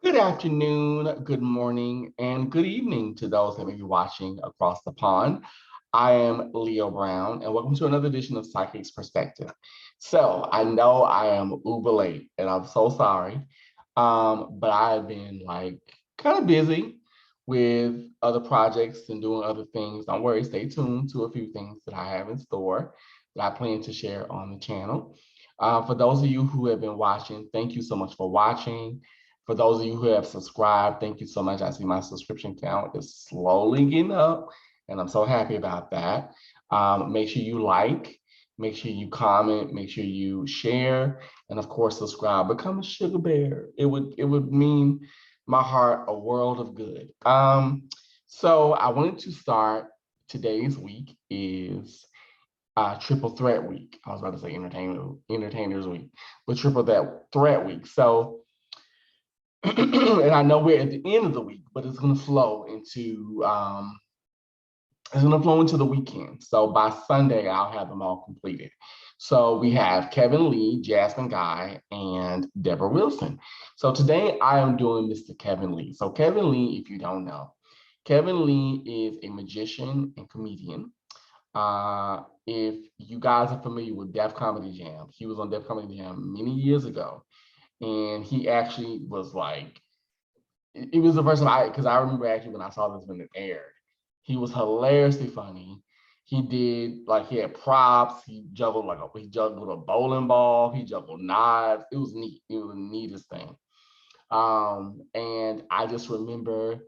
Good afternoon, good morning, and good evening to those that may be watching across the pond. I am Leo Brown, and welcome to another edition of Psychic's Perspective. So I know I am uber late, and I'm so sorry, but I've been like kind of busy with other projects and doing other things. Don't worry, stay tuned to a few things that I have in store that I plan to share on the channel. For those of you who have been watching, thank you so much for watching. For those of you who have subscribed, thank you so much. I see my subscription count is slowly getting up, and I'm so happy about that. Make sure you like, make sure you comment, make sure you share, and of course, subscribe. Become a sugar bear. It would mean my heart a world of good. So I wanted to start today's week is triple threat week. I was about to say entertainers week, but triple that threat week. So and I know we're at the end of the week, but it's gonna flow into the weekend. So by Sunday, I'll have them all completed. So we have Kevin Lee, Jasmine Guy, and Deborah Wilson. So today I am doing Mr. Kevin Lee. So Kevin Lee, if you don't know, Kevin Lee is a magician and comedian. If you guys are familiar with Def Comedy Jam, he was on Def Comedy Jam many years ago, and he actually was like, it was the first time because I remember actually when I saw this when it aired, he was hilariously funny. He did like he had props. He juggled a bowling ball. He juggled knives. It was neat. It was the neatest thing. And I just remember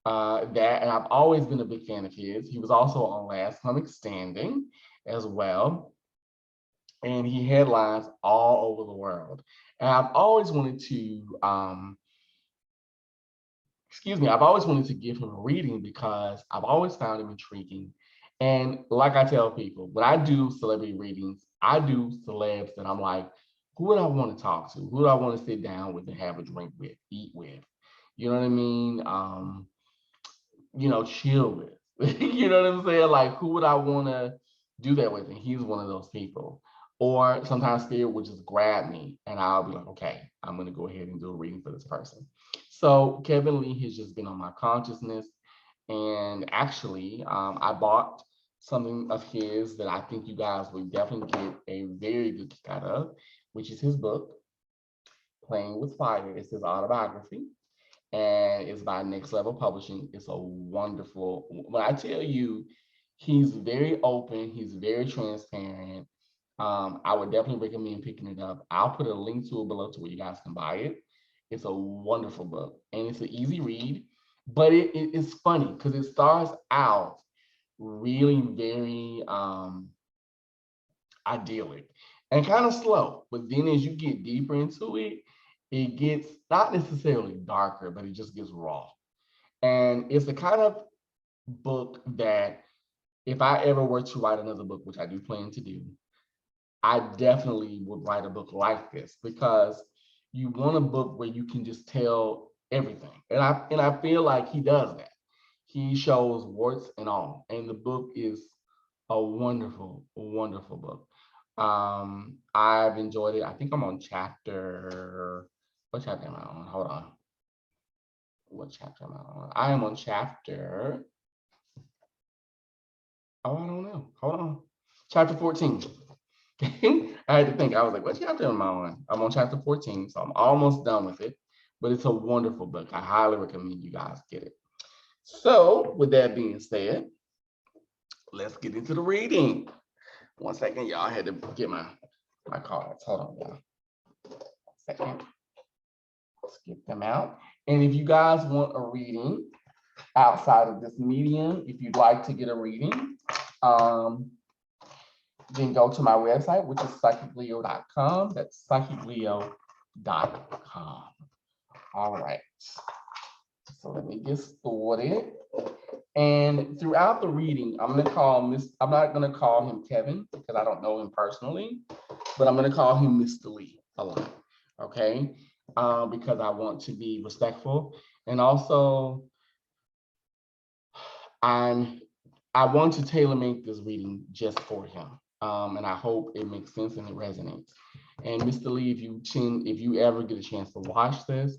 that, and I've always been a big fan of his. He was also on Last Comic Standing as well, and he headlines all over the world. And I've always wanted to I've always wanted to give him a reading because I've always found him intriguing. And like I tell people, when I do celebrity readings, I do celebs that I'm like, who would I want to talk to? Who do I want to sit down with and have a drink with, eat with? You know what I mean? Chill with. You know what I'm saying? Like, who would I want to do that with? And he's one of those people. Or sometimes spirit would just grab me and I'll be like, okay, I'm going to go ahead and do a reading for this person. So Kevin Lee has just been on my consciousness. And actually, I bought something of his that I think you guys would definitely get a very good kick out of, which is his book, Playing with Fire. It's his autobiography, and it's by Next Level Publishing. It's a wonderful, when I tell you, he's very open, he's very transparent. I would definitely recommend picking it up. I'll put a link to it below to where you guys can buy it. It's a wonderful book, and it's an easy read, but it's funny because it starts out really very idyllic and kind of slow, but then as you get deeper into it, it gets not necessarily darker, but it just gets raw. And it's the kind of book that if I ever were to write another book, which I do plan to do, I definitely would write a book like this because you want a book where you can just tell everything. And I feel like he does that. He shows warts and all. And the book is a wonderful, wonderful book. I've enjoyed it. I think I'm on what chapter am I on? Hold on. What chapter am I on? I am on chapter, oh, I don't know. Hold on. Chapter 14. I had to think. I was like, what chapter am I on? I'm on chapter 14, so I'm almost done with it. But it's a wonderful book. I highly recommend you guys get it. So, with that being said, let's get into the reading. One second, y'all. I had to get my cards. Hold on, y'all. 1 second. Let's get them out. And if you guys want a reading outside of this medium, if you'd like to get a reading, then go to my website, which is psychicleo.com. That's psychicleo.com. All right. So let me get started. And throughout the reading, I'm not gonna call him Kevin because I don't know him personally, but I'm gonna call him Mr. Lee a lot, okay? Because I want to be respectful. And also, I want to tailor make this reading just for him. And I hope it makes sense and it resonates. And Mr. Lee, if you ever get a chance to watch this,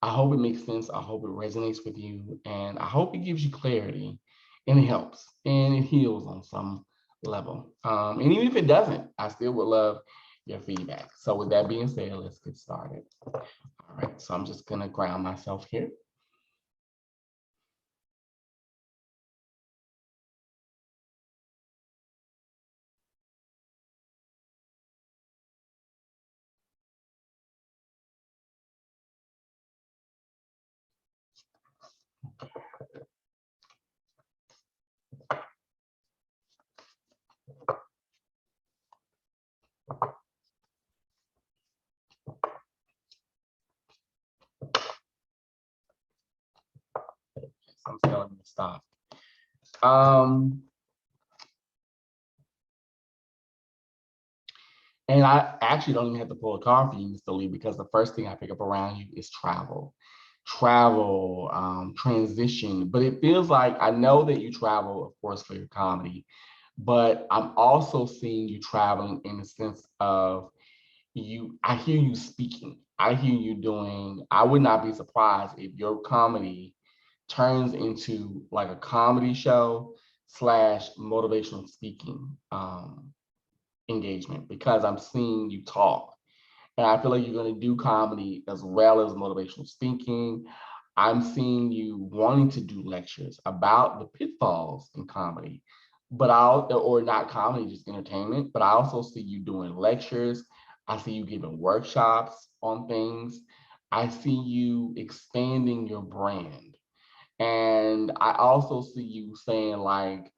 I hope it makes sense. I hope it resonates with you. And I hope it gives you clarity and it helps and it heals on some level. And even if it doesn't, I still would love your feedback. So with that being said, let's get started. All right, so I'm just gonna ground myself here. So I'm telling you to stop. Um, and I actually don't even have to pull a card for you, Mr. Lee, because the first thing I pick up around you is travel, transition. But it feels like I know that you travel, of course, for your comedy, but I'm also seeing you traveling in the sense of I hear you speaking. I hear you doing, I would not be surprised if your comedy turns into like a comedy show slash motivational speaking engagement because I'm seeing you talk. And I feel like you're going to do comedy as well as motivational speaking. I'm seeing you wanting to do lectures about the pitfalls in comedy, or not comedy, just entertainment. But I also see you doing lectures. I see you giving workshops on things. I see you expanding your brand. And I also see you saying, like,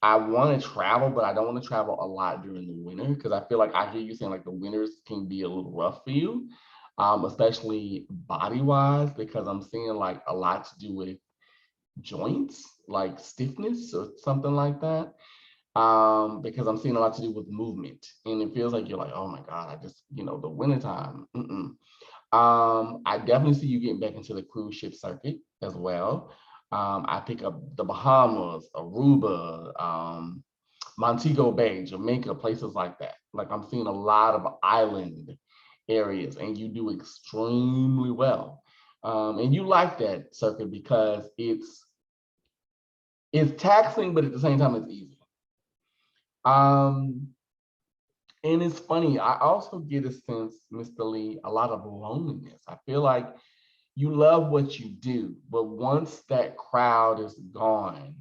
I want to travel, but I don't want to travel a lot during the winter because I feel like I hear you saying like the winters can be a little rough for you, especially body wise, because I'm seeing like a lot to do with joints, like stiffness or something like that. Because I'm seeing a lot to do with movement, and it feels like you're like, oh my God, I just, the wintertime. I definitely see you getting back into the cruise ship circuit as well. I pick up the Bahamas, Aruba, Montego Bay, Jamaica, places like that. Like I'm seeing a lot of island areas, and you do extremely well. And you like that circuit because it's taxing, but at the same time it's easy. Um, and it's funny. I also get a sense, Mr. Lee, a lot of loneliness. I feel like you love what you do, but once that crowd is gone,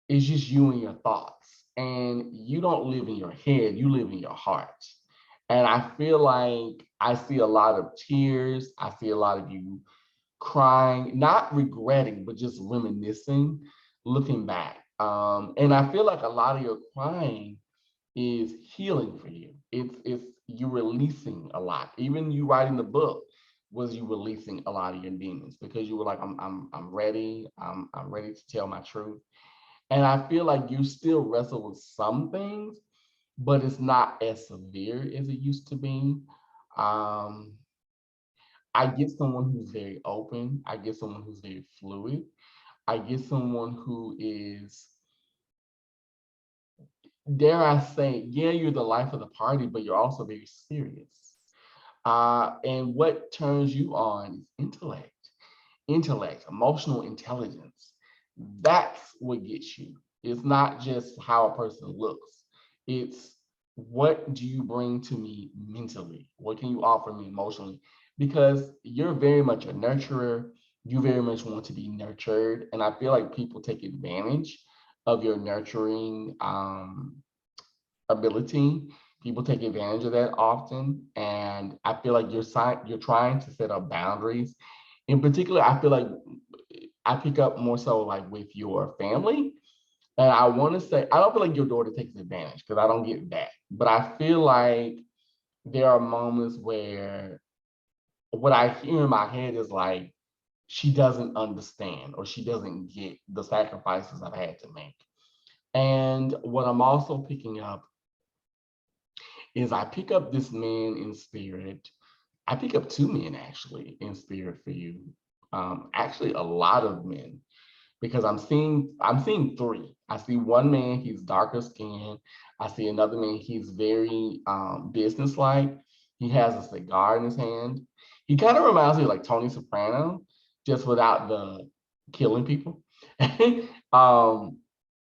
it's just you and your thoughts. And you don't live in your head, you live in your heart. And I feel like I see a lot of tears. I see a lot of you crying, not regretting, but just reminiscing, looking back. And I feel like a lot of your crying is healing for you. It's you releasing a lot. Even you writing the book was you releasing a lot of your demons because you were like, I'm ready. I'm ready to tell my truth. And I feel like you still wrestle with some things, but it's not as severe as it used to be. Um, I get someone who's very open. I get someone who's very fluid. I get someone who is, dare I say, yeah, you're the life of the party, but you're also very serious. And what turns you on is intellect, emotional intelligence. That's what gets you. It's not just how a person looks. It's what do you bring to me mentally? What can you offer me emotionally? Because you're very much a nurturer. You very much want to be nurtured. And I feel like people take advantage of your nurturing ability. People take advantage of that often. And I feel like you're trying to set up boundaries. In particular, I feel like I pick up more so like with your family. And I want to say, I don't feel like your daughter takes advantage because I don't get that. But I feel like there are moments where what I hear in my head is like, she doesn't understand or she doesn't get the sacrifices I've had to make. And what I'm also picking up is I pick up this man in spirit. I pick up two men actually in spirit for you. Actually, a lot of men because I'm seeing three. I see one man, he's darker skinned. I see another man, he's very businesslike. He has a cigar in his hand. He kind of reminds me of like Tony Soprano, just without the killing people. um,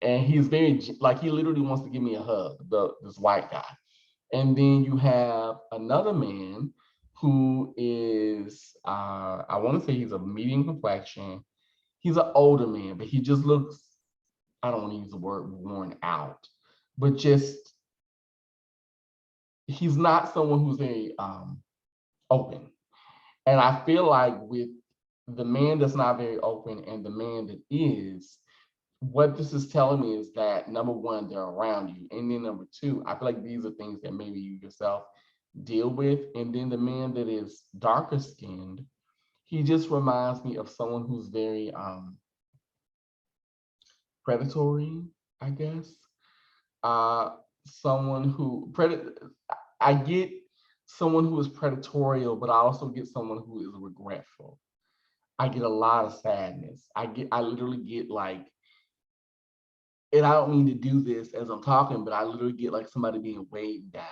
and he's very like he literally wants to give me a hug. This white guy, and then you have another man who is I want to say he's a medium complexion. He's an older man, but he just looks, I don't want to use the word worn out, but just he's not someone who's very open. And I feel like with the man that's not very open and the man that is, what this is telling me is that number one, they're around you. And then number two, I feel like these are things that maybe you yourself deal with. And then the man that is darker skinned, he just reminds me of someone who's very predatory, I guess. Someone who I get someone who is predatorial, but I also get someone who is regretful. I get a lot of sadness. I literally get like, and I don't mean to do this as I'm talking, but I literally get like somebody being weighed down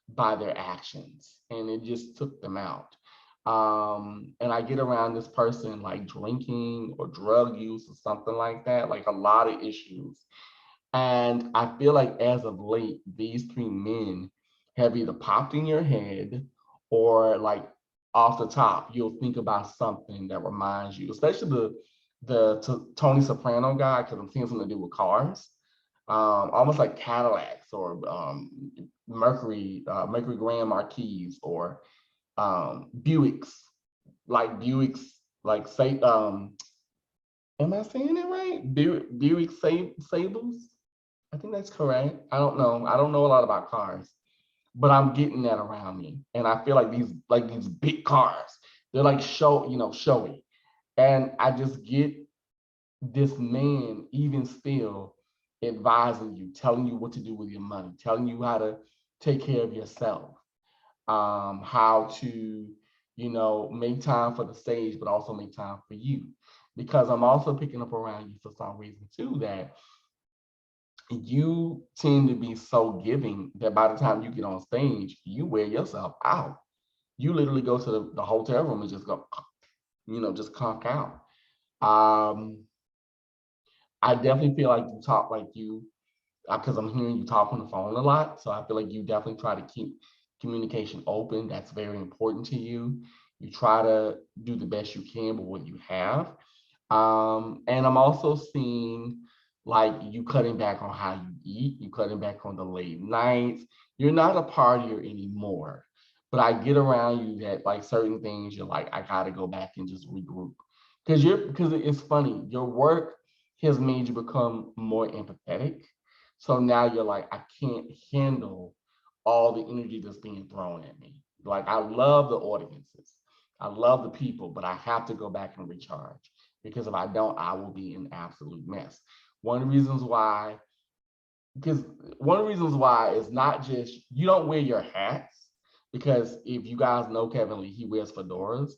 by their actions, and it just took them out. And I get around this person like drinking or drug use or something like that, like a lot of issues. And I feel like as of late, these three men have either popped in your head or like off the top, you'll think about something that reminds you, especially the Tony Soprano guy, because I'm seeing something to do with cars, almost like Cadillacs or Mercury Grand Marquis or Buicks, like say, am I saying it right? Buick Sables. I think that's correct. I don't know. I don't know a lot about cars, but I'm getting that around me. And I feel like these big cars, they're like showy. And I just get this man even still advising you, telling you what to do with your money, telling you how to take care of yourself, how to, make time for the stage, but also make time for you. Because I'm also picking up around you for some reason too, that you tend to be so giving that by the time you get on stage, you wear yourself out. You literally go to the hotel room and just go, just conk out. Um, I definitely feel like you talk like you, because I'm hearing you talk on the phone a lot. So I feel like you definitely try to keep communication open. That's very important to you. You try to do the best you can with what you have. And I'm also seeing like you cutting back on how you eat, you cutting back on the late nights. You're not a partier anymore. But I get around you that like certain things you're like, I gotta go back and just regroup. Because it's funny, your work has made you become more empathetic. So now you're like, I can't handle all the energy that's being thrown at me. Like I love the audiences. I love the people, but I have to go back and recharge because if I don't, I will be an absolute mess. One of the reasons why, because one of the reasons why is not just you don't wear your hats, because if you guys know Kevin Lee, he wears fedoras.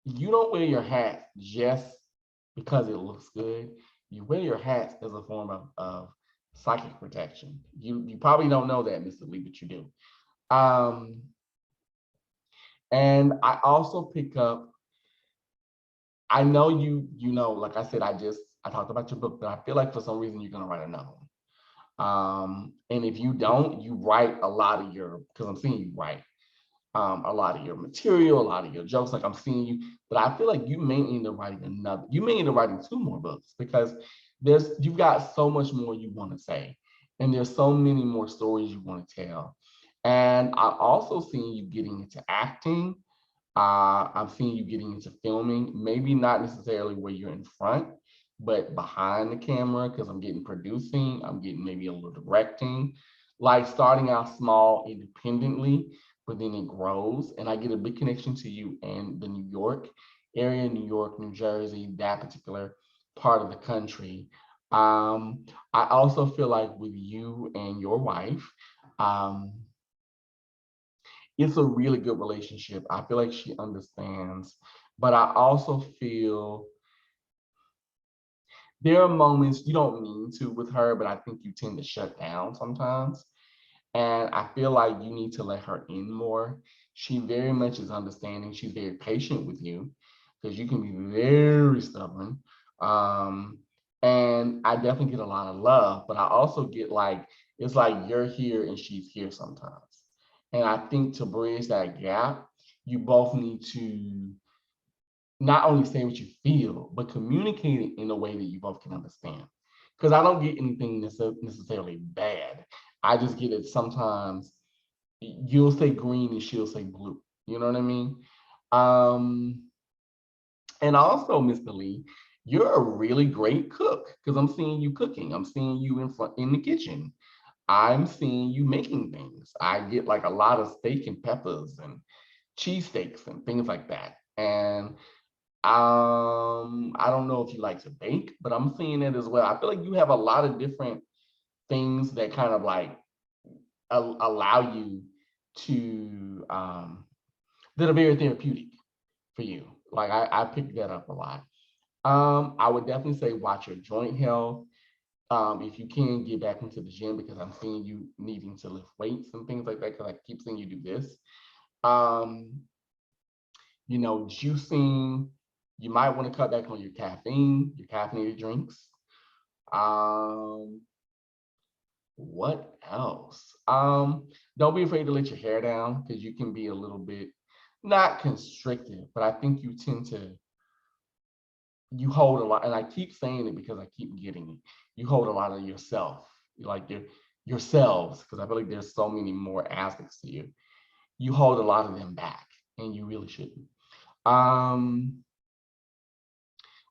You don't wear your hat just because it looks good. You wear your hats as a form of psychic protection. You probably don't know that, Mr. Lee, but you do. Um, and I also pick up, I know like I said, I talked about your book, but I feel like for some reason you're gonna write another one. And if you don't, you write a lot of because I'm seeing you write a lot of your material, a lot of your jokes, like I'm seeing you, but I feel like you may end up writing you may end up writing two more books because you've got so much more you want to say. And there's so many more stories you want to tell. And I also seen you getting into acting. I'm seeing you getting into filming, maybe not necessarily where you're in front, but behind the camera, because I'm getting producing, I'm getting maybe a little directing, like starting out small independently, but then it grows. And I get a big connection to you in the New York area, New York, New Jersey, that particular part of the country. I also feel like with you and your wife, um, it's a really good relationship. I feel like she understands, but I also feel there are moments you don't mean to with her, but I think you tend to shut down sometimes. And I feel like you need to let her in more. She very much is understanding. She's very patient with you because you can be very stubborn. Um, and I definitely get a lot of love, but I also get like, it's like you're here and she's here sometimes. And I think to bridge that gap, you both need to not only say what you feel, but communicate it in a way that you both can understand. Because I don't get anything necessarily bad. I just get it sometimes you'll say green and she'll say blue. You know what I mean? Um, and also, Mr. Lee, you're a really great cook because I'm seeing you cooking. I'm seeing you in the kitchen. I'm seeing you making things. I get like a lot of steak and peppers and cheesesteaks and things like that. And I don't know if you like to bake, but I'm seeing it as well. I feel like you have a lot of different things that kind of like allow you to that are very therapeutic for you. Like I picked that up a lot. I would definitely say watch your joint health. If you can get back into the gym because I'm seeing you needing to lift weights and things like that because I keep seeing you do this. Um, juicing. You might want to cut back on your caffeinated drinks. Um, what else? Don't be afraid to let your hair down because you can be a little bit not constricted, but I think you hold a lot, and I keep saying it because I keep getting it. You hold a lot of yourself, like yourselves, because I feel like there's so many more aspects to you. You hold a lot of them back, and you really shouldn't. Um,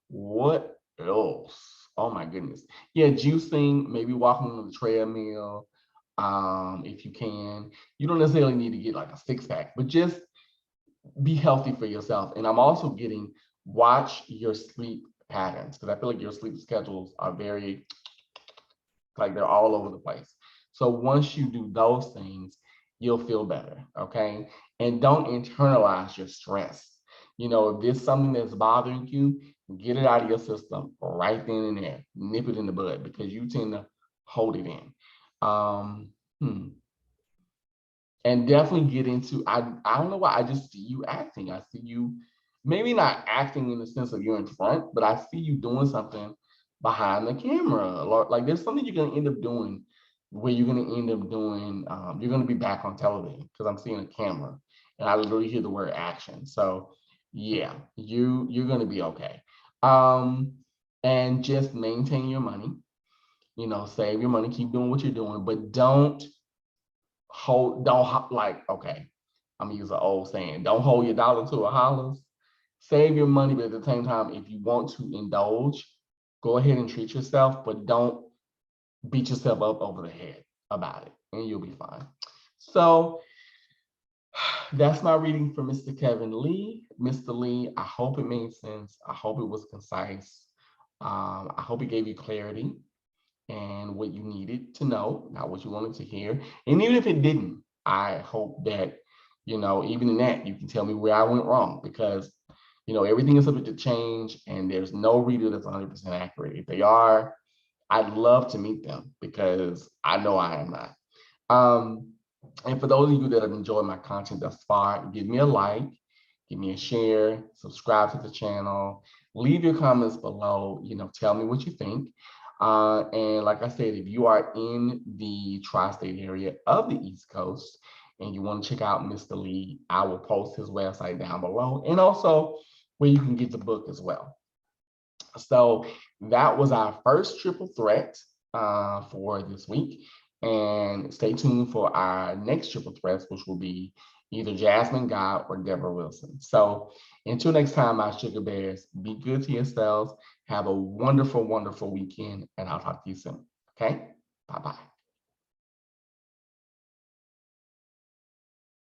what else? Oh my goodness. Yeah, juicing, maybe walking on the treadmill. If you can. You don't necessarily need to get like a six pack, but just be healthy for yourself. And I'm also getting watch your sleep patterns because I feel like your sleep schedules are very like they're all over the place. So once you do those things, you'll feel better. Okay. And don't internalize your stress. If there's something that's bothering you, get it out of your system right then and there. Nip it in the bud because you tend to hold it in. Um, hmm and definitely get into I don't know why I just see you acting. I see you maybe not acting in the sense of you're in front, but I see you doing something behind the camera. Like there's something you're gonna end up doing where you're gonna end up doing you're gonna be back on television because I'm seeing a camera and I literally hear the word action. So yeah, you're gonna be okay. Um and just maintain your money, save your money, keep doing what you're doing, but don't like, okay, I'm gonna use an old saying, don't hold your dollar to a hollers. Save your money, but at the same time, if you want to indulge, go ahead and treat yourself, but don't beat yourself up over the head about it, and you'll be fine. So that's my reading for Mr. Kevin Lee. Mr. Lee, I hope it made sense. I hope it was concise. I hope it gave you clarity and what you needed to know, not what you wanted to hear. And even if it didn't, I hope that, even in that, you can tell me where I went wrong because, everything is subject to change and there's no reader that's 100% accurate. If they are, I'd love to meet them because I know I am not. Um, and for those of you that have enjoyed my content thus far, give me a like, give me a share, subscribe to the channel, leave your comments below, tell me what you think. And like I said, if you are in the tri-state area of the East Coast and you want to check out Mr. Lee, I will post his website down below and also where you can get the book as well. So that was our first triple threat for this week. And stay tuned for our next triple threats, which will be either Jasmine God or Deborah Wilson. So until next time, my sugar bears, be good to yourselves. Have a wonderful, wonderful weekend, and I'll talk to you soon. Okay? Bye-bye.